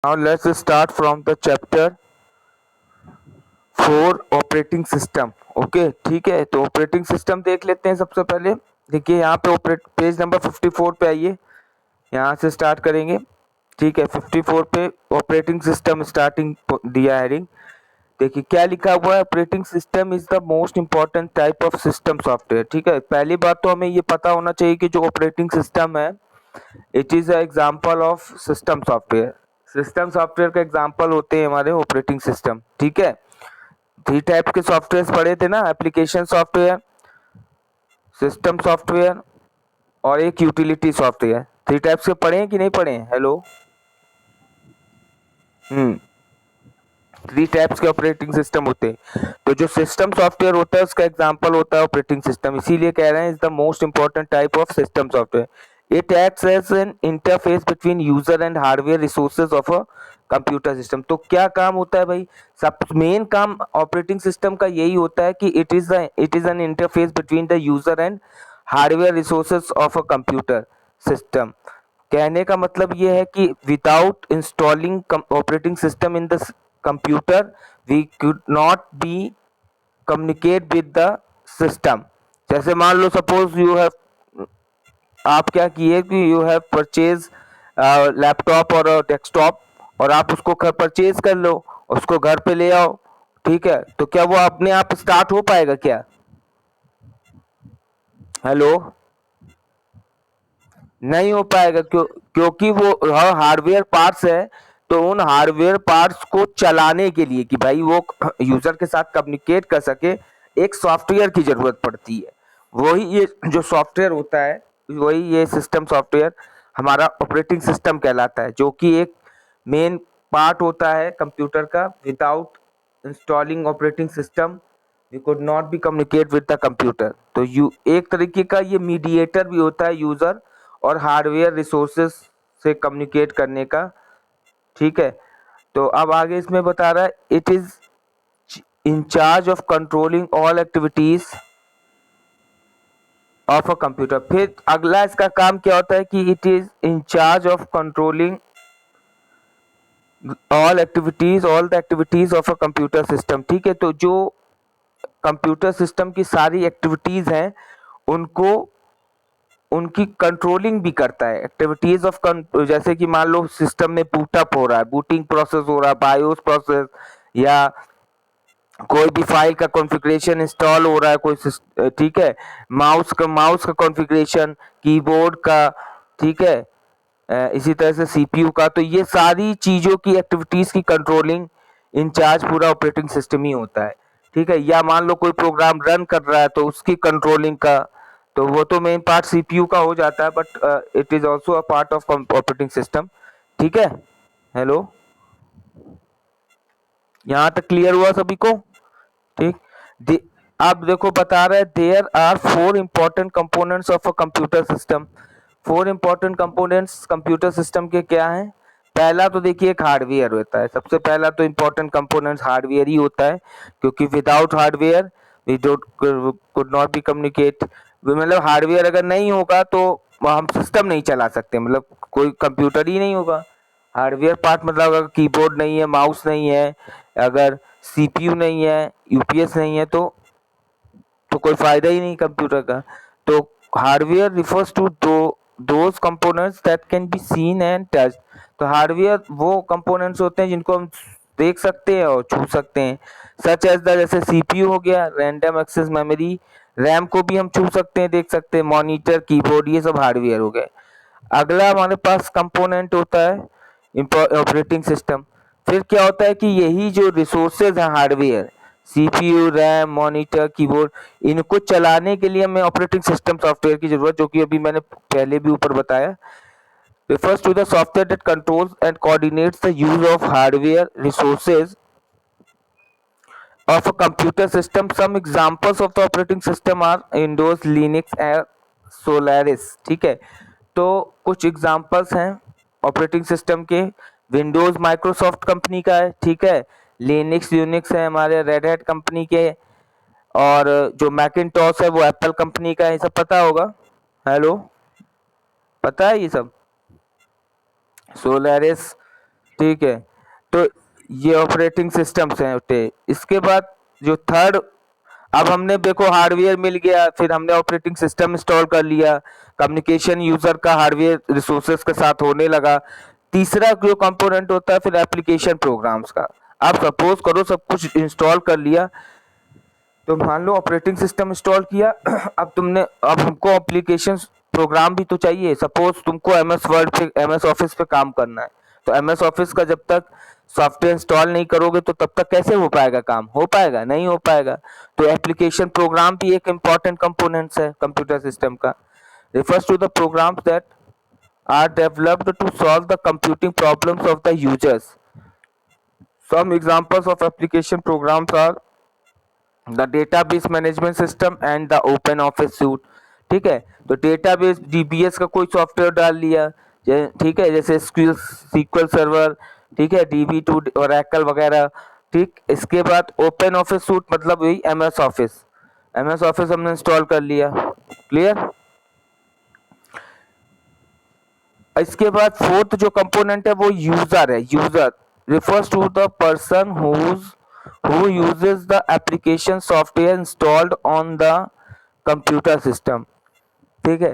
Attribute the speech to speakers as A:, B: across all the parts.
A: Now let's start from the chapter 4 operating system. Okay ठीक है, तो ऑपरेटिंग सिस्टम देख लेते हैं। सबसे पहले देखिए यहाँ पे ऑपरेट पेज नंबर 54 पे आइए, यहाँ से स्टार्ट करेंगे। ठीक है, 54 पे ऑपरेटिंग सिस्टम स्टार्टिंग दिया हेडिंग। देखिए क्या लिखा हुआ है, operating system is the most important type of system software. ठीक है, पहली बात तो हमें ये पता होना चाहिए कि जो ऑपरेटिंग सिस्टम है it is a example of system software. System software का एग्जांपल होते हैं हमारे ऑपरेटिंग सिस्टम। ठीक है, 3 टाइप के सॉफ्टवेयर पढ़े थे ना, एप्लीकेशन सॉफ्टवेयर, सिस्टम सॉफ्टवेयर और एक यूटिलिटी सॉफ्टवेयर। 3 टाइप्स के पढ़े हैं कि नहीं पढ़े हैं? हेलो। 3 टाइप्स के ऑपरेटिंग सिस्टम होते हैं। तो जो सिस्टम सॉफ्टवेयर होता है उसका एग्जांपल होता है ऑपरेटिंग सिस्टम, इसीलिए कह रहे हैं is the most important type of system software. It acts as an interface between user and hardware resources of a computer system. तो क्या काम होता है भाई? सब मेन काम ऑपरेटिंग सिस्टम का यही होता है कि it is an interface between the user and hardware resources of a computer system. कहने का मतलब ये है कि without installing operating system in the computer we could not be communicate with the system. जैसे मान लो सपोज यू हैव, आप क्या किए कि यू हैव परचेज लैपटॉप और डेस्कटॉप और आप उसको परचेज कर लो, उसको घर पे ले आओ। ठीक है, तो क्या वो अपने आप स्टार्ट हो पाएगा क्या? हेलो। नहीं हो पाएगा, क्योंकि वो हार्डवेयर पार्ट्स है। तो उन हार्डवेयर पार्ट्स को चलाने के लिए कि भाई वो यूजर के साथ कम्युनिकेट कर सके, एक सॉफ्टवेयर की जरूरत पड़ती है। वही ये जो सॉफ्टवेयर होता है, वही ये सिस्टम सॉफ्टवेयर हमारा ऑपरेटिंग सिस्टम कहलाता है, जो कि एक मेन पार्ट होता है कंप्यूटर का। Without installing operating system we could not be communicate with the computer. तो यू एक तरीके का ये मीडिएटर भी होता है यूजर और हार्डवेयर रिसोर्सेज से कम्युनिकेट करने का। ठीक है, तो अब आगे इसमें बता रहा है it is in charge of controlling all activities of a computer. फिर अगला इसका काम क्या होता है कि it is in charge of controlling all the activities of a computer system. ठीक है, तो जो कंप्यूटर सिस्टम की सारी एक्टिविटीज हैं उनको उनकी कंट्रोलिंग भी करता है। एक्टिविटीज ऑफ जैसे कि मान लो सिस्टम में बूटअप हो रहा है, बूटिंग प्रोसेस हो रहा है, बायोस प्रोसेस, या कोई भी फाइल का कॉन्फ़िगरेशन इंस्टॉल हो रहा है कोई ठीक है, माउस का कॉन्फ़िगरेशन, कीबोर्ड का। ठीक है, इसी तरह से सीपीयू का। तो ये सारी चीज़ों की एक्टिविटीज़ की कंट्रोलिंग इंचार्ज पूरा ऑपरेटिंग सिस्टम ही होता है। ठीक है, या मान लो कोई प्रोग्राम रन कर रहा है तो उसकी कंट्रोलिंग का, तो वो तो मेन पार्ट सीपीयू का हो जाता है, but it is also a part of operating system. ठीक है, हेलो, यहाँ तक क्लियर हुआ सभी को? ठीक। अब देखो बता रहा है there are 4 important components of a computer system. 4 important components computer system के क्या हैं? पहला तो देखिए एक हार्डवेयर होता है। सबसे पहला तो इंपॉर्टेंट कंपोनेंट्स हार्डवेयर ही होता है, क्योंकि without hardware we don't could not be communicate. मतलब हार्डवेयर अगर नहीं होगा तो हम सिस्टम नहीं चला सकते, मतलब कोई कंप्यूटर ही नहीं होगा। हार्डवेयर पार्ट मतलब अगर कीबोर्ड नहीं है, माउस नहीं है, अगर सीपीयू नहीं है, यूपीएस नहीं है, तो कोई फायदा ही नहीं कंप्यूटर का। तो hardware refers to those components that can be seen and touch. तो हार्डवेयर वो कंपोनेंट्स होते हैं जिनको हम देख सकते हैं और छू सकते हैं। सच एज द जैसे सीपीयू हो गया, रैंडम एक्सेस मेमोरी, रैम को भी हम छू सकते हैं, देख सकते हैं, मॉनिटर, कीबोर्ड, ये सब हार्डवेयर हो गए। अगला हमारे पास कंपोनेंट होता है ऑपरेटिंग सिस्टम। फिर क्या होता है कि यही जो रिसोर्सेज हैं hardware, CPU, RAM, monitor, keyboard, इनको चलाने के लिए हमें ऑपरेटिंग सिस्टम सॉफ्टवेयर की जरूरत, जो कि अभी मैंने पहले भी ऊपर बताया। refers to the software that controls and coordinates the use of hardware resources of a computer system. Some examples of the operating system are Windows, Linux and Solaris। ठीक है, तो कुछ एग्जांपल्स हैं ऑपरेटिंग सिस्टम के। Windows Microsoft company का है। ठीक है, लिनक्स यूनिक्स है हमारे रेड हैट कंपनी के, और जो मैकिनटॉश है वो एप्पल कंपनी का है। ये सब पता होगा। हेलो, पता है ये सब? सोलारिस। ठीक है, तो ये ऑपरेटिंग सिस्टम्स हैं होते। इसके बाद जो थर्ड, अब हमने देखो हार्डवेयर मिल गया, फिर हमने ऑपरेटिंग सिस्टम इंस्टॉल कर लिया, कम्युनिकेशन यूजर का हार्डवेयर रिसोर्सेज के साथ होने लगा। तीसरा जो कंपोनेंट होता है फिर एप्लीकेशन प्रोग्राम्स का। आप सपोज करो सब कुछ इंस्टॉल कर लिया, तो मान लो ऑपरेटिंग सिस्टम इंस्टॉल किया अब हमको एप्लीकेशन प्रोग्राम भी तो चाहिए। सपोज तुमको एमएस वर्ड पे, एमएस ऑफिस पे काम करना है, तो एमएस ऑफिस का जब तक सॉफ्टवेयर इंस्टॉल नहीं करोगे तो तब तक कैसे हो पाएगा काम? हो पाएगा? नहीं हो पाएगा। तो एप्लीकेशन प्रोग्राम भी एक इम्पॉर्टेंट कंपोनेंट्स है कंप्यूटर सिस्टम का। Refers to the programs that are developed to solve the computing problems of the users. Some examples of application programs are the database management system and the open office suite. ठीक है, तो database DBS का कोई software डाल लिया, ठीक है, जैसे सीक्वल सर्वर, ठीक है, DB2 ओरेकल वगैरह। ठीक, इसके बाद ओपन ऑफिस सूट मतलब वही एमएस ऑफिस, एमएस ऑफिस हमने इंस्टॉल कर लिया। क्लियर? इसके बाद फोर्थ जो कंपोनेंट है वो यूजर है। User refers to the person who uses the application software installed on the computer system। ठीक है,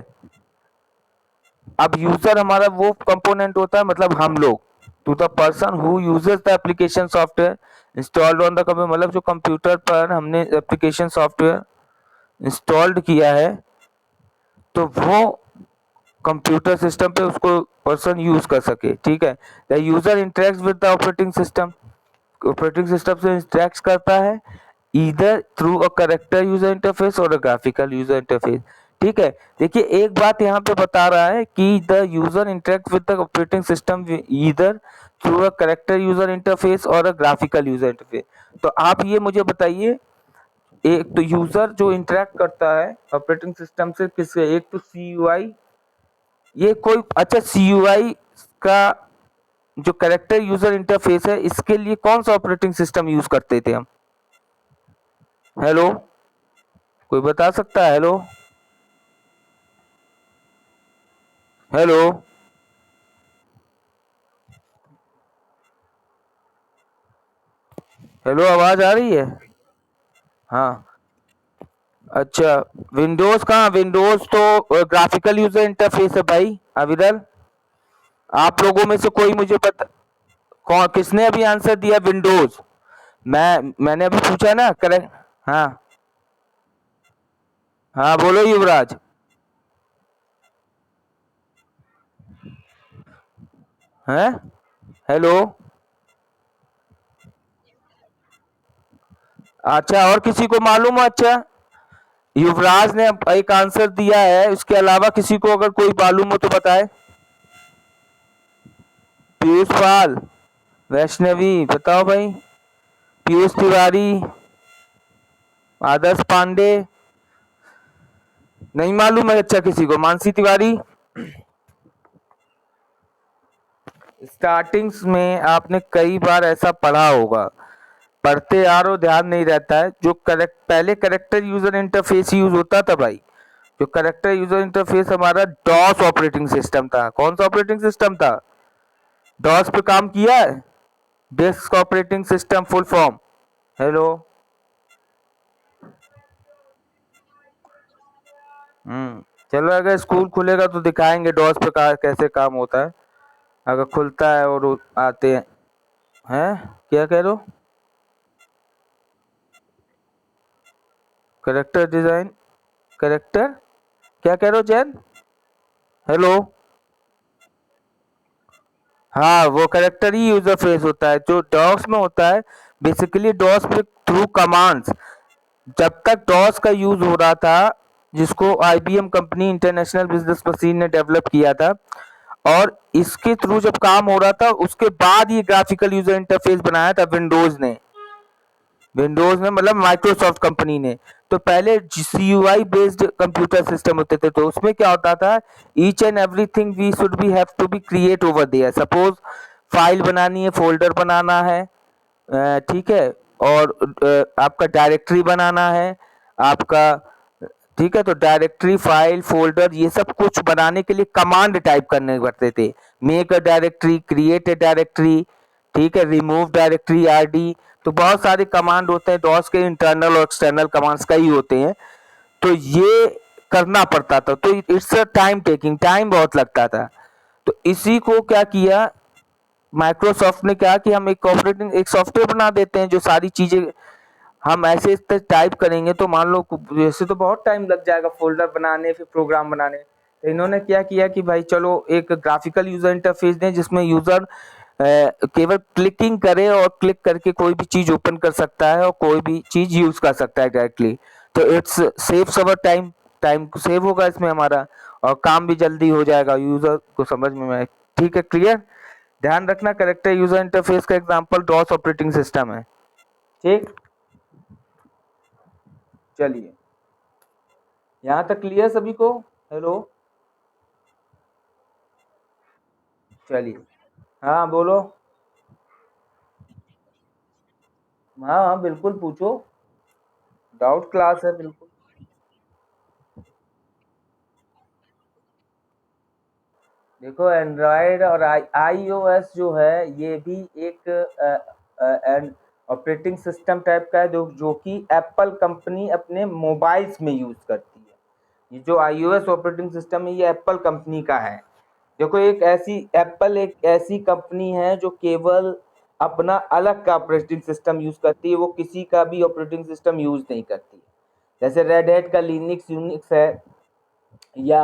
A: अब यूजर हमारा वो कंपोनेंट होता है, मतलब हम लोग। To the person who uses the application software installed on the computer, मतलब जो कंप्यूटर पर हमने एप्लीकेशन सॉफ्टवेयर इंस्टॉल्ड किया है, तो वो कंप्यूटर सिस्टम पे उसको पर्सन यूज कर सके। ठीक है, the user interact with the operating system, operating system से इंटरेक्ट करता है either through a character user interface और अ ग्राफिकल यूजर इंटरफेस। ठीक है, देखिए एक बात यहाँ पे बता रहा है कि the user interact with the operating system either through a character user interface और अ ग्राफिकल यूजर इंटरफेस। तो आप ये मुझे बताइए, एक तो यूजर जो इंटरेक्ट करता है ऑपरेटिंग सिस्टम से किससे? एक तो CUI, ये कोई अच्छा CUI का जो कैरेक्टर यूजर इंटरफेस है, इसके लिए कौन सा ऑपरेटिंग सिस्टम यूज करते थे हम? हेलो, कोई बता सकता है? हेलो हेलो हेलो, आवाज आ रही है? हाँ, अच्छा, विंडोज कहाँ? विंडोज तो ग्राफिकल यूजर इंटरफेस है भाई। अविरल, आप लोगों में से कोई मुझे बता, कौन किसने अभी आंसर दिया विंडोज? मैंने अभी पूछा ना, करेक्ट? हाँ हाँ, बोलो युवराज। हैं? हेलो, अच्छा, और किसी को मालूम है? अच्छा, युवराज ने एक आंसर दिया है, उसके अलावा किसी को अगर कोई मालूम हो तो बताए। पीयूष पाल, वैष्णवी, बताओ भाई। पीयूष तिवारी, आदर्श पांडे, नहीं मालूम है? अच्छा, किसी को? मानसी तिवारी। स्टार्टिंग्स में आपने कई बार ऐसा पढ़ा होगा, पढ़ते यार हो, ध्यान नहीं रहता है। जो करेक्ट पहले करेक्टर यूजर इंटरफेस यूज होता था भाई, जो करेक्टर यूजर इंटरफेस हमारा डॉस ऑपरेटिंग सिस्टम था। कौन सा ऑपरेटिंग सिस्टम था? डॉस पे काम किया है? Desk operating system full form. Hello, चलो, अगर स्कूल खुलेगा तो दिखाएंगे डॉस पे कैसे काम होता है, अगर खुलता है और आते हैं। क्या कह रहे हो? करेक्टर डिजाइन, करेक्टर, क्या कह रहे हो जैन? हेलो, हाँ, वो करेक्टर ही यूजर फेस होता है जो डॉस में होता है। बेसिकली डॉस में थ्रू कमांड्स, जब तक डॉस का यूज हो रहा था, जिसको IBM company international business machine ने डेवलप किया था, और इसके थ्रू जब काम हो रहा था, उसके बाद ये ग्राफिकल यूजर इंटरफेस बनाया था विंडोज ने। विंडोज में मतलब माइक्रोसॉफ्ट कंपनी ने। तो पहले CUI बेस्ड कंप्यूटर सिस्टम होते थे, तो उसमें क्या होता था, each and everything we should be have to be create over there. Suppose file बनानी है, फोल्डर बनाना है, ठीक है, और आपका डायरेक्टरी बनाना है आपका, ठीक है, तो डायरेक्टरी, फाइल, फोल्डर, ये सब कुछ बनाने के लिए कमांड टाइप करने पड़ते थे। Make a directory, create a directory, ठीक है, रिमूव डायरेक्टरी आरडी, तो बहुत सारे कमांड होते हैं डॉस के, इंटरनल और एक्सटर्नल कमांड्स कई होते हैं, तो ये करना पड़ता था, तो it's a time taking, time बहुत लगता था। तो इसी को क्या किया माइक्रोसॉफ्ट ने, क्या कि हम एक सॉफ्टवेयर बना देते हैं जो सारी चीजें हम ऐसे इस पे टाइप करेंगे, तो मान लो वैसे तो बहुत टाइम लग जाएगा फोल्डर बनाने फिर प्रोग्राम बनाने, तो इन्होंने क्या किया कि भाई चलो एक ग्राफिकल यूजर इंटरफेस दें जिसमें यूजर केवल क्लिकिंग करे और क्लिक करके कोई भी चीज ओपन कर सकता है और कोई भी चीज यूज कर सकता है डायरेक्टली। तो it's saves our time, time save होगा इसमें हमारा, और काम भी जल्दी हो जाएगा यूजर को समझ में आए। ठीक है, क्लियर। ध्यान रखना करेक्टर यूजर इंटरफेस का एग्जांपल डॉस ऑपरेटिंग सिस्टम है। ठीक, चलिए यहाँ तक क्लियर सभी को। हेलो, चलिए, हाँ बोलो। हाँ हाँ बिल्कुल पूछो, डाउट क्लास है बिल्कुल। देखो एंड्रॉयड और आईओएस जो है ये भी एक ऑपरेटिंग सिस्टम टाइप का है जो कि एप्पल कंपनी अपने मोबाइल्स में यूज करती है। ये जो आईओएस ऑपरेटिंग सिस्टम है ये एप्पल कंपनी का है। देखो एप्पल एक ऐसी कंपनी है जो केवल अपना अलग का ऑपरेटिंग सिस्टम यूज करती है, वो किसी का भी ऑपरेटिंग सिस्टम यूज नहीं करती। जैसे रेड हैट का लिनक्स यूनिक्स है, या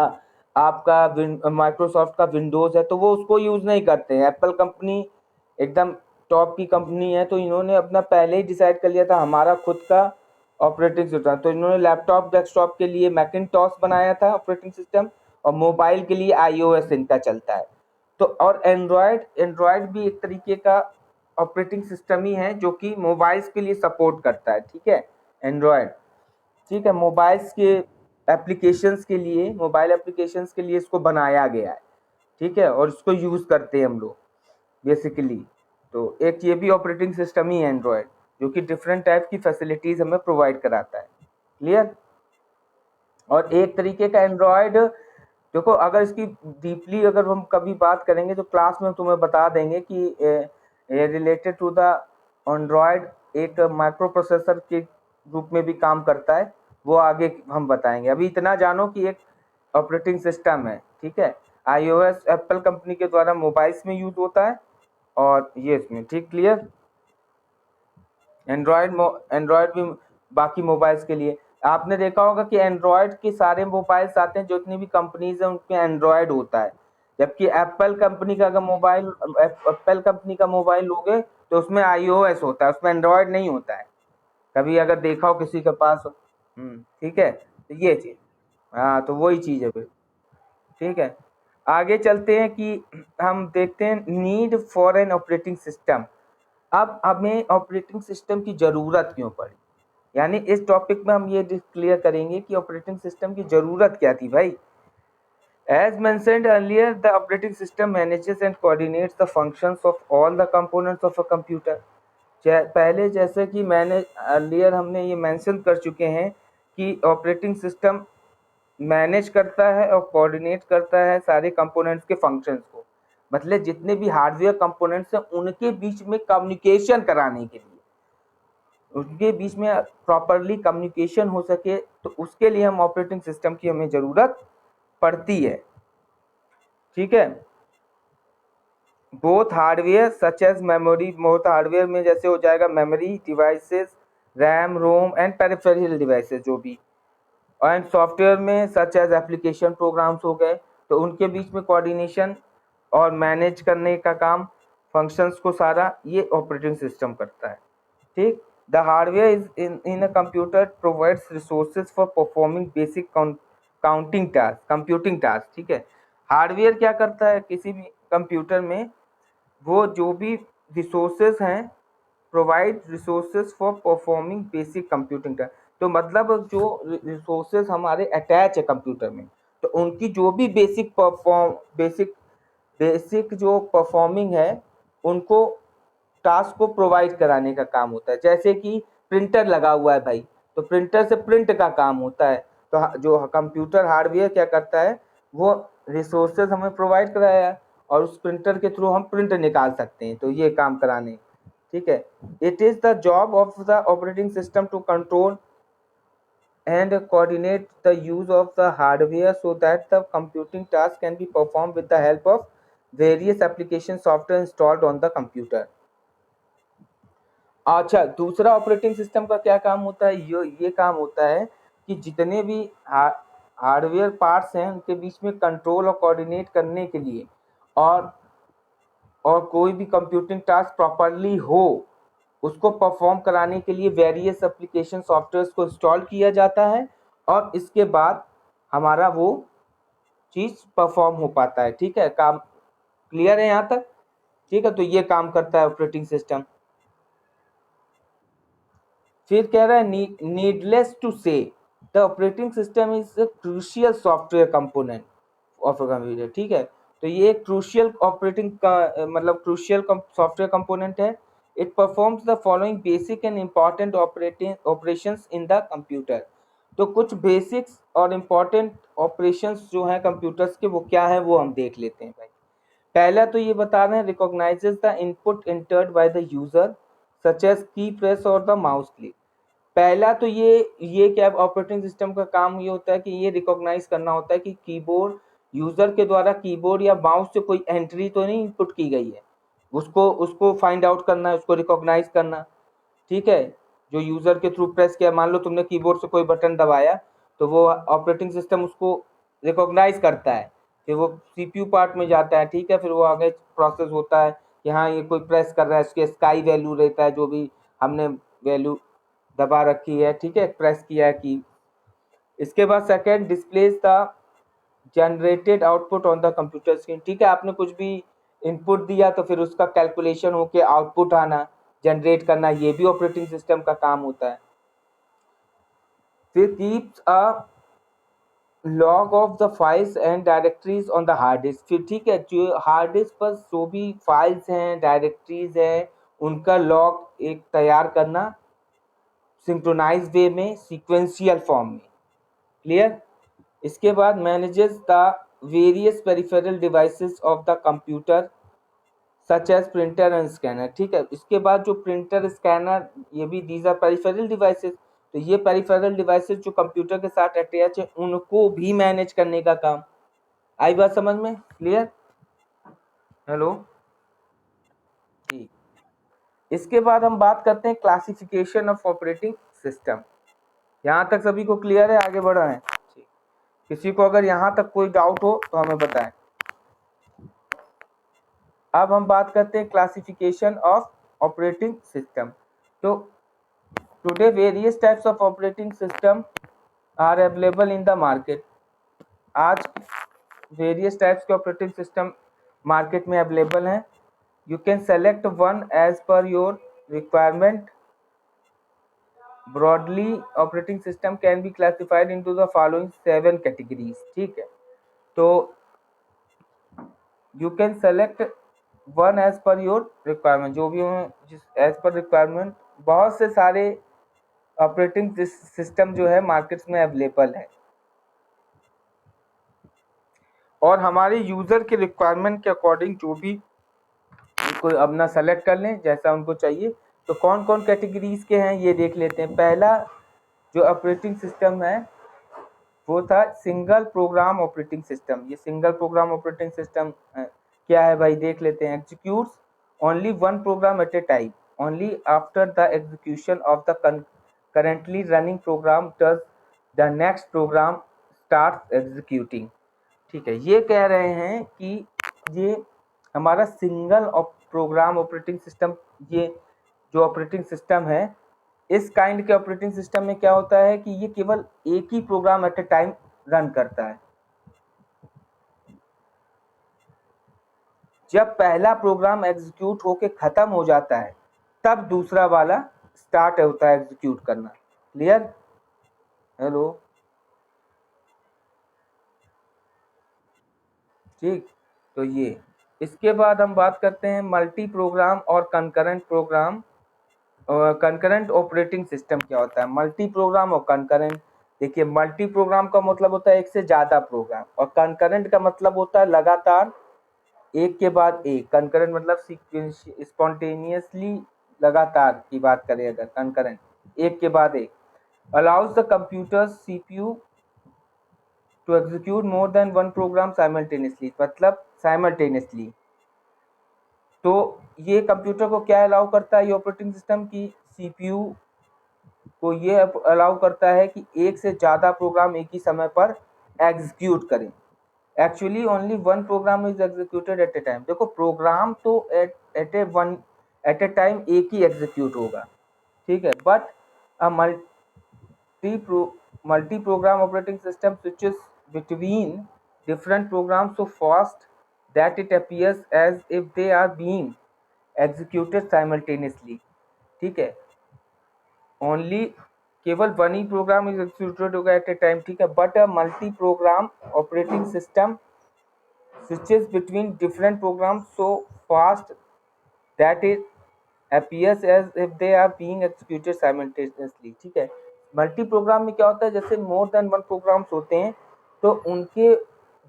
A: आपका माइक्रोसॉफ्ट का विंडोज है, तो वो उसको यूज नहीं करते हैं। एप्पल कंपनी एकदम टॉप की कंपनी है, तो इन्होंने अपना पहले ही डिसाइड कर लिया था हमारा खुद का ऑपरेटिंग सिस्टम। तो इन्होंने लैपटॉप डेस्कटॉप के लिए मैकिन्टॉश बनाया था ऑपरेटिंग सिस्टम, और मोबाइल के लिए आईओएस इनका चलता है। तो और एंड्रॉयड एंड्रॉयड भी एक तरीके का ऑपरेटिंग सिस्टम ही है जो कि मोबाइल्स के लिए सपोर्ट करता है। ठीक है, एंड्रॉयड, ठीक है, मोबाइल्स के एप्लीकेशंस के लिए, मोबाइल एप्लीकेशंस के लिए इसको बनाया गया है। ठीक है, और इसको यूज करते हैं हम लोग बेसिकली। तो एक ये भी ऑपरेटिंग सिस्टम ही है एंड्रॉयड, जो कि डिफरेंट टाइप की फैसिलिटीज हमें प्रोवाइड कराता है। क्लियर। और एक तरीके का एंड्रॉयड, देखो अगर इसकी डीपली अगर हम कभी बात करेंगे तो क्लास में तुम्हें बता देंगे कि रिलेटेड टू द एंड्रॉयड एक माइक्रो प्रोसेसर के रूप में भी काम करता है, वो आगे हम बताएंगे। अभी इतना जानो कि एक ऑपरेटिंग सिस्टम है। ठीक है, आईओएस एप्पल कंपनी के द्वारा मोबाइल्स में यूज होता है, और ये इसमें। ठीक, क्लियर। एंड्रॉयड भी बाकी मोबाइल्स के लिए। आपने देखा होगा कि एंड्रॉयड के सारे मोबाइल्स आते हैं, जितनी भी कंपनीज हैं उनमें एंड्रॉयड होता है। जबकि एप्पल कंपनी का मोबाइल लोगे तो उसमें आईओएस होता है, उसमें एंड्रॉयड नहीं होता है। कभी अगर देखा हो किसी के पास। ठीक है, तो ये चीज, हाँ तो वही चीज है फिर। ठीक है, आगे चलते हैं कि हम देखते हैं need for an operating system. अब हमें ऑपरेटिंग सिस्टम की ज़रूरत क्यों पड़ी, यानी इस टॉपिक में हम ये क्लियर करेंगे कि ऑपरेटिंग सिस्टम की ज़रूरत क्या थी भाई। As mentioned earlier, the operating system manages and coordinates the functions of all the components of a computer। पहले जैसे कि मैंने अर्लियर हमने ये मेंशन कर चुके हैं कि ऑपरेटिंग सिस्टम मैनेज करता है और कोऑर्डिनेट करता है सारे कंपोनेंट्स के फंक्शंस को। मतलब जितने भी हार्डवेयर कंपोनेंट्स हैं उनके बीच में कम्युनिकेशन कराने के लिए, उनके बीच में प्रॉपरली कम्युनिकेशन हो सके, तो उसके लिए हम ऑपरेटिंग सिस्टम की हमें ज़रूरत पड़ती है। ठीक है, both hardware such as memory, both hardware में जैसे हो जाएगा memory devices, RAM ROM and peripheral devices जो भी, एंड सॉफ्टवेयर में सच एज एप्लीकेशन प्रोग्राम्स हो गए, तो उनके बीच में कोऑर्डिनेशन और मैनेज करने का काम, फंक्शंस को सारा ये ऑपरेटिंग सिस्टम करता है। ठीक, the hardware is in a computer provides resources for performing basic counting task, computing task. ठीक है, हार्डवेयर क्या करता है किसी भी कंप्यूटर में, वो जो भी रिसोर्सेज हैं, provide resources for performing basic computing task. तो मतलब जो रिसोर्सेज हमारे अटैच है कंप्यूटर में, तो उनकी जो भी बेसिक बेसिक जो परफॉर्मिंग है उनको, टास्क को प्रोवाइड कराने का काम होता है। जैसे कि प्रिंटर लगा हुआ है भाई, तो प्रिंटर से प्रिंट का काम होता है। तो जो कंप्यूटर हार्डवेयर क्या करता है, वो रिसोर्सेज हमें प्रोवाइड कराया, और उस प्रिंटर के थ्रू हम प्रिंट निकाल सकते हैं, तो ये काम कराने, ठीक है। It is the job of the operating system to control and coordinate the use of the hardware so that the computing task can be performed with the help of various application software installed on the computer। अच्छा, दूसरा operating system का क्या काम होता है, ये काम होता है कि जितने भी हार्डवेयर पार्ट्स हैं उनके बीच में कंट्रोल और कोऑर्डिनेट करने के लिए और कोई भी कंप्यूटिंग टास्क प्रॉपरली हो उसको परफॉर्म कराने के लिए वेरियस एप्लीकेशन सॉफ्टवेयर को इंस्टॉल किया जाता है और इसके बाद हमारा वो चीज़ परफॉर्म हो पाता है, ठीक है। काम क्लियर है यहाँ तक, ठीक है। तो ये काम करता है ऑपरेटिंग सिस्टम। फिर कह रहा है नीडलेस टू से the operating system is a crucial software component of a computer, ठीक है। तो ये एक क्रूशियल ऑपरेटिंग का मतलब क्रूशियल सॉफ्टवेयर कंपोनेंट है। It performs the following basic and important operations in the computer. तो कुछ बेसिक्स और इम्पॉर्टेंट ऑपरेशंस जो हैं कंप्यूटर्स के वो क्या है वो हम देख लेते हैं भाई। पहला तो ये बता रहे हैं recognises the input entered by the user such as key press or the mouse click. पहला तो ये क्या ऑपरेटिंग सिस्टम का काम ये होता है कि ये रिकॉग्नाइज करना होता है कि कीबोर्ड यूजर के द्वारा कीबोर्ड या माउस से कोई एंट्री तो नहीं इनपुट की गई है, उसको उसको फाइंड आउट करना है, उसको रिकॉग्नाइज करना, ठीक है। जो यूजर के थ्रू प्रेस किया, मान लो तुमने कीबोर्ड से कोई बटन दबाया तो वो ऑपरेटिंग सिस्टम उसको रिकॉग्नाइज करता है, फिर वो सीपीयू पार्ट में जाता है, ठीक है। फिर वो आगे प्रोसेस होता है कि हाँ ये कोई प्रेस कर रहा है, उसके स्काई वैल्यू रहता है जो भी हमने वैल्यू दबा रखी है, ठीक है, प्रेस किया है की। इसके बाद second displays the generated output on the computer screen, ठीक है। आपने कुछ भी इनपुट दिया तो फिर उसका कैलकुलेशन होके आउटपुट आना, जनरेट करना, ये भी ऑपरेटिंग सिस्टम का काम होता है। फिर keeps a log of the files and directories on the hard disk, फिर ठीक है जो हार्ड डिस्क पर जो भी फाइल्स हैं डायरेक्टरीज हैं उनका लॉग एक तैयार करना सिंक्रोनाइज वे में, सीक्वेंशियल फॉर्म में, क्लियर। इसके बाद manages the various peripheral devices of the computer such as printer and scanner, ठीक है। इसके बाद जो प्रिंटर स्कैनर ये भी दीज आर पेरिफेरल डिवाइसेस, तो ये पेरिफेरल डिवाइसेस जो कंप्यूटर के साथ अटैच है उनको भी मैनेज करने का काम। आई बात समझ में, क्लियर, हेलो, ठीक। इसके बाद हम बात करते हैं क्लासिफिकेशन ऑफ ऑपरेटिंग सिस्टम। यहाँ तक सभी को क्लियर है, आगे बढ़ा है, ठीक। किसी को अगर यहाँ तक कोई डाउट हो तो हमें बताएं। अब हम बात करते हैं क्लासिफिकेशन ऑफ ऑपरेटिंग सिस्टम। तो today various types of operating system are available in the market. आज वेरियस टाइप्स के ऑपरेटिंग सिस्टम मार्केट में अवेलेबल हैं। You can select one as per your requirement. Broadly operating system can be classified into the following 7 categories, ठीक है। तो you can select one as per your requirement, जो भी हो जिस एज पर रिक्वायरमेंट। बहुत से सारे ऑपरेटिंग सिस्टम जो है मार्केट्स में अवेलेबल है और हमारे यूज़र के रिक्वायरमेंट के अकॉर्डिंग जो भी कोई अपना सेलेक्ट कर लें जैसा उनको चाहिए। तो कौन कौन कैटेगरीज के हैं ये देख लेते हैं। पहला जो ऑपरेटिंग सिस्टम है वो था सिंगल प्रोग्राम ऑपरेटिंग सिस्टम। ये सिंगल प्रोग्राम ऑपरेटिंग सिस्टम क्या है भाई, देख लेते हैं। Executes only one program at a time, only after the execution of the currently running program does the next program starts executing, ठीक है। ये कह रहे हैं कि ये हमारा सिंगल प्रोग्राम ऑपरेटिंग सिस्टम, ये जो ऑपरेटिंग सिस्टम है इस काइंड के ऑपरेटिंग सिस्टम में क्या होता है कि ये केवल एक ही program at a time run करता है। जब पहला प्रोग्राम एग्जीक्यूट होके खत्म हो जाता है तब दूसरा वाला स्टार्ट होता है एग्जीक्यूट करना, क्लियर, हेलो, ठीक। तो ये इसके बाद हम बात करते हैं मल्टी प्रोग्राम और कंकरेंट प्रोग्राम और कंकरेंट ऑपरेटिंग सिस्टम क्या होता है। मल्टी प्रोग्राम और कंकरेंट, देखिए मल्टी प्रोग्राम का मतलब होता है एक से ज़्यादा प्रोग्राम और कंकरेंट का मतलब होता है लगातार एक के बाद एक, कंकरेंट मतलब स्पॉन्टेनियसली, लगातार की बात करें अगर, कंकरेंट एक के बाद एक, allows the computer CPU to execute more than one program simultaneously, मतलब साइमल्टेनियसली। तो ये कंप्यूटर को क्या अलाउ करता है, ये ऑपरेटिंग सिस्टम की सीपीयू को ये अलाउ करता है कि एक से ज़्यादा प्रोग्राम एक ही समय पर एग्जीक्यूट करें। Actually only one program is executed at a time. देखो प्रोग्राम तो एट ए टाइम एक ही एग्जीक्यूट होगा, ठीक है, but a multi program operating system switches between different programs so fast that it appears as if they are being executed simultaneously, ठीक है, only केवल वन ही प्रोग्राम इज एग्जीक्यूटेड होगा एट ए टाइम, ठीक है, but a multi program operating system switches between different programs so fast that it appears as if they are being executed simultaneously, ठीक है। Multi programme में क्या होता है, जैसे मोर देन वन प्रोग्राम्स होते हैं तो उनके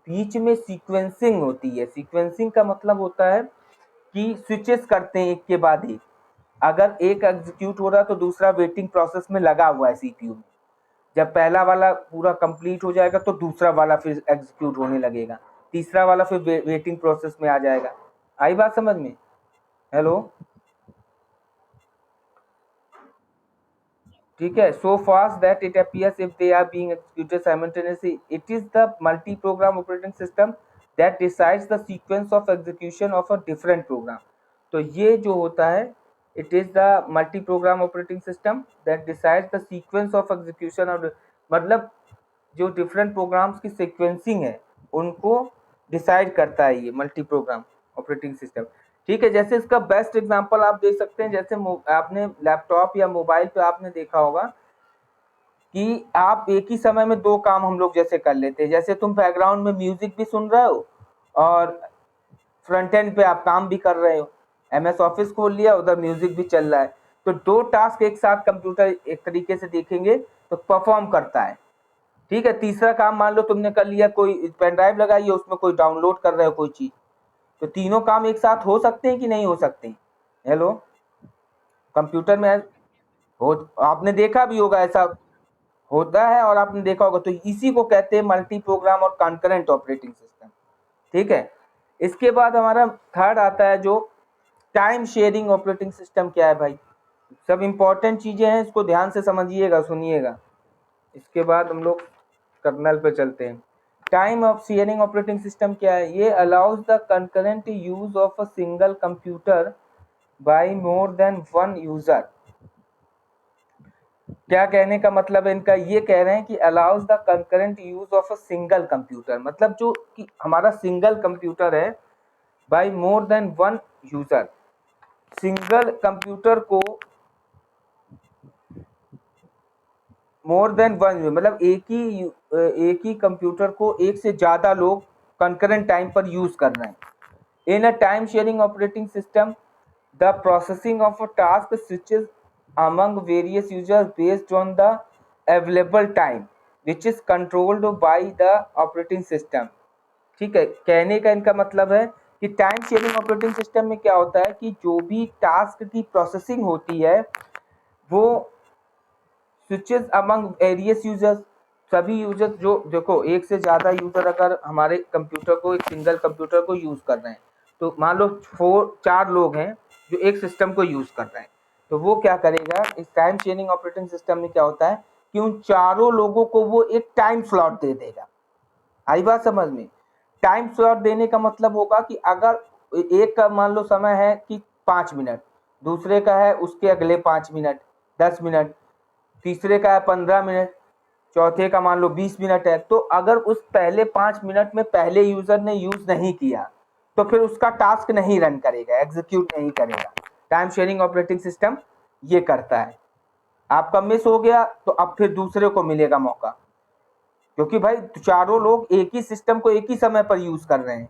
A: बीच में सीक्वेंसिंग होती है। सीक्वेंसिंग का मतलब होता है कि स्विचेस करते हैं एक के बाद एक, अगर एक एग्जीक्यूट हो रहा है तो दूसरा वेटिंग प्रोसेस में लगा हुआ है सीपीयू में, जब पहला वाला पूरा कंप्लीट हो जाएगा तो दूसरा वाला फिर एग्जीक्यूट होने लगेगा, तीसरा वाला फिर वेटिंग प्रोसेस में आ जाएगा। आई बात समझ में? हेलो, ठीक है, so fast that it appears if they are being executed simultaneously, it is the multi program operating system that decides the sequence of execution of a different program. तो ये जो होता है, it is the multi program operating system that decides the sequence of execution of, मतलब जो different programmes की sequencing है उनको डिसाइड करता है ये मल्टी प्रोग्राम ऑपरेटिंग सिस्टम, ठीक है। जैसे इसका बेस्ट एग्जांपल आप देख सकते हैं, जैसे आपने लैपटॉप या मोबाइल पे आपने देखा होगा कि आप एक ही समय में दो काम हम लोग जैसे कर लेते हैं, जैसे तुम बैकग्राउंड में म्यूजिक भी सुन रहे हो और फ्रंट एंड पे आप काम भी कर रहे हो, एमएस ऑफिस खोल लिया, उधर म्यूजिक भी चल रहा है, तो दो टास्क एक साथ कंप्यूटर एक तरीके से देखेंगे तो परफॉर्म करता है, ठीक है। तीसरा काम मान लो तुमने कर लिया, कोई पेन ड्राइव लगाई है उसमें कोई डाउनलोड कर रहे हो कोई चीज, तो तीनों काम एक साथ हो सकते हैं कि नहीं हो सकते हैं? हेलो, कंप्यूटर में हो, आपने देखा भी होगा ऐसा होता है और आपने देखा होगा, तो इसी को कहते हैं मल्टी प्रोग्राम और कॉन्करेंट ऑपरेटिंग सिस्टम, ठीक है। इसके बाद हमारा थर्ड आता है जो टाइम शेयरिंग ऑपरेटिंग सिस्टम। क्या है भाई, सब इंपॉर्टेंट चीजें हैं, इसको ध्यान से समझिएगा, सुनिएगा। इसके बाद हम लोग कर्नल पे चलते हैं। Time of sharing operating system क्या है, ये allows the concurrent use of a single computer by more than one user. क्या कहने का मतलब है इनका, ये कह रहे हैं कि allows the concurrent use of a single computer, मतलब जो कि हमारा सिंगल कंप्यूटर है by more than one user, single computer को मोर देन वन, मतलब एक ही कंप्यूटर को एक से ज्यादा लोग कंकरेंट टाइम पर यूज कर रहे हैं। In a time sharing operating system the processing of a task switches among various users based on the available time which is controlled by the operating system, ठीक है। कहने का इनका मतलब है कि टाइम शेयरिंग ऑपरेटिंग सिस्टम में क्या होता है कि जो भी टास्क की प्रोसेसिंग होती है वो स्विचेस अमंग वेरियस यूजर्स, सभी यूजर्स, जो देखो एक से ज़्यादा यूजर अगर हमारे कंप्यूटर को, एक सिंगल कंप्यूटर को यूज़ कर रहे हैं, तो मान लो चार लोग हैं जो एक सिस्टम को यूज़ कर रहे हैं, तो वो क्या करेगा, इस टाइम शेयरिंग ऑपरेटिंग सिस्टम में क्या होता है कि उन चारों लोगों को वो एक टाइम स्लॉट दे देगा। आई बात समझ में? टाइम स्लॉट देने का मतलब होगा कि अगर एक का मान लो समय है कि 5 मिनट, दूसरे का है उसके अगले 5 मिनट, 10 मिनट, तीसरे का है 15 मिनट, चौथे का मान लो 20 मिनट है, तो अगर उस पहले 5 मिनट में पहले यूजर ने यूज नहीं किया तो फिर उसका टास्क नहीं रन करेगा, एग्जीक्यूट नहीं करेगा। टाइम शेयरिंग ऑपरेटिंग सिस्टम ये करता है। आपका मिस हो गया तो अब फिर दूसरे को मिलेगा मौका, क्योंकि भाई चारों लोग एक ही सिस्टम को एक ही समय पर यूज कर रहे हैं,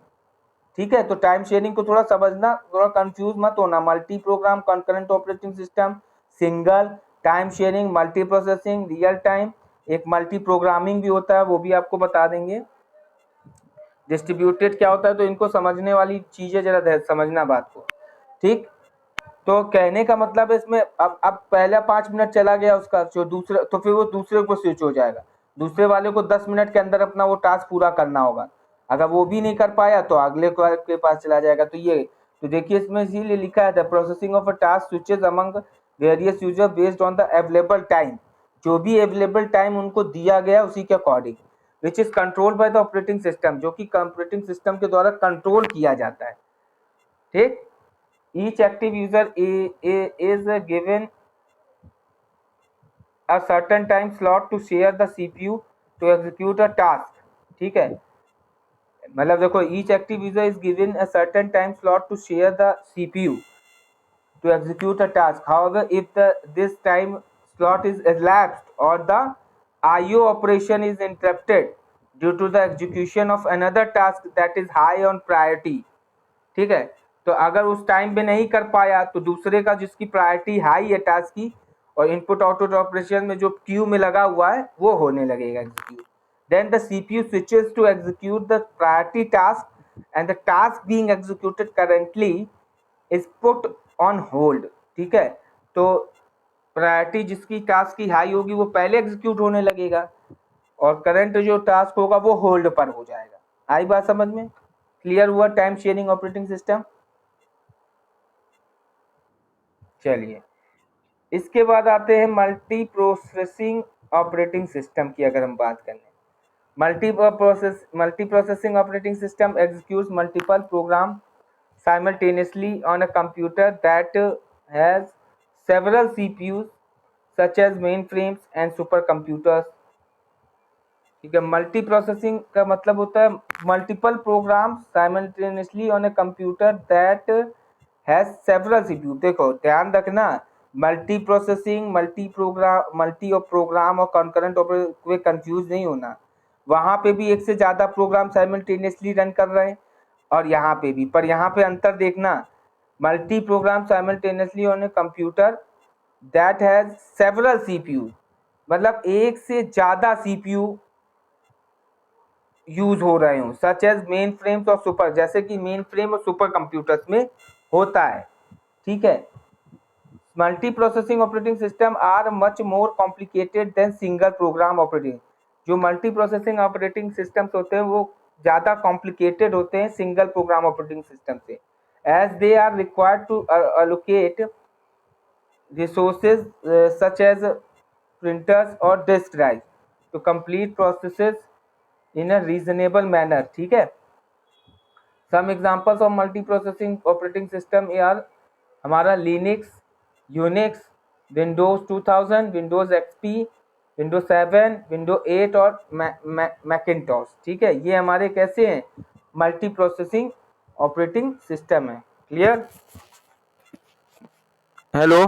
A: ठीक है। तो टाइम शेयरिंग को थोड़ा समझना, थोड़ा कंफ्यूज मत होना। Multi programme concurrent operating system, single, time sharing, multi processing, real time, एक मल्टी प्रोग्रामिंग भी होता है, वो भी आपको बता देंगे। डिस्ट्रीब्यूटेड क्या होता है, तो इनको समझने वाली चीजें जरा समझना बात को, ठीक। तो कहने का मतलब है इसमें अब पहला 5 मिनट चला गया उसका, जो दूसरे, तो फिर वो दूसरे को स्विच हो जाएगा, दूसरे वाले को 10 मिनट के अंदर अपना वो टास्क पूरा करना होगा। अगर वो भी नहीं कर पाया तो अगले के पास चला जाएगा। तो ये, तो देखिए इसमें इसीलिए लिखा है the processing of a task switches among various user based on the available time, जो भी अवेलेबल टाइम उनको दिया गया उसी के according, which is control by the operating system, जो कि ऑपरेटिंग सिस्टम के द्वारा कंट्रोल किया जाता है, ठीक। Each active user is given a certain time slot to share the CPU to execute a task, ठीक है। मतलब देखो, each active user is given a certain time slot to share the CPU to execute a task. However, if this time slot is elapsed or the IO operation is interrupted due to the execution of another task that is high on priority, ठीक है। तो अगर उस time पे नहीं कर पाया तो दूसरे का जिसकी प्रायोरिटी हाई है टास्क की, और इनपुट आउटपुट ऑपरेशन में जो क्यू में लगा हुआ है वो होने लगेगा execute. Then the CPU switches to execute the priority task and the task being executed currently is put on hold, ठीक है। तो प्रायोरिटी जिसकी टास्क की हाई होगी वो पहले एग्जीक्यूट होने लगेगा, और करंट जो टास्क होगा वो होल्ड पर हो जाएगा। आई बात समझ में? क्लियर हुआ टाइम शेयरिंग ऑपरेटिंग सिस्टम? चलिए, इसके बाद आते हैं मल्टी प्रोसेसिंग ऑपरेटिंग सिस्टम की। अगर हम बात करें, multi processing operating system executes multiple program simultaneously on a computer that has several CPUs such as mainframes and supercomputers, ठीक है। मल्टी प्रोसेसिंग का मतलब होता है multiple program simultaneously on a computer that has several CPU. देखो ध्यान रखना, multi processing, multi programme, multi और प्रोग्राम और कॉन्करेंट ऑपरेशन कंफ्यूज नहीं होना। वहां पे भी एक से ज्यादा प्रोग्राम साइमल्टेनियसली रन कर रहे हैं और यहाँ पे भी, पर यहाँ पे अंतर देखना, multi program simultaneously on a computer that has several CPU, मतलब एक से ज्यादा सीपीयू यूज हो रहे हो, सच एज मेन फ्रेम्स और सुपर, जैसे कि मेन फ्रेम और सुपर कंप्यूटर्स में होता है, ठीक है। Multi processing operating system are much more complicated than single program operating. जो मल्टी प्रोसेसिंग ऑपरेटिंग सिस्टम्स होते हैं वो ज़्यादा कॉम्प्लिकेटेड होते हैं सिंगल प्रोग्राम ऑपरेटिंग सिस्टम से, as they are required to allocate resources such as printers और disk drive to complete processes in a reasonable manner, ठीक है। Some examples of multi processing operating system are हमारा Linux, Unix, Windows 2000, Windows XP, Windows 7, Windows 8 और Macintosh, ठीक है। ये हमारे कैसे हैं, मल्टी प्रोसेसिंग ऑपरेटिंग सिस्टम है। क्लियर? हेलो।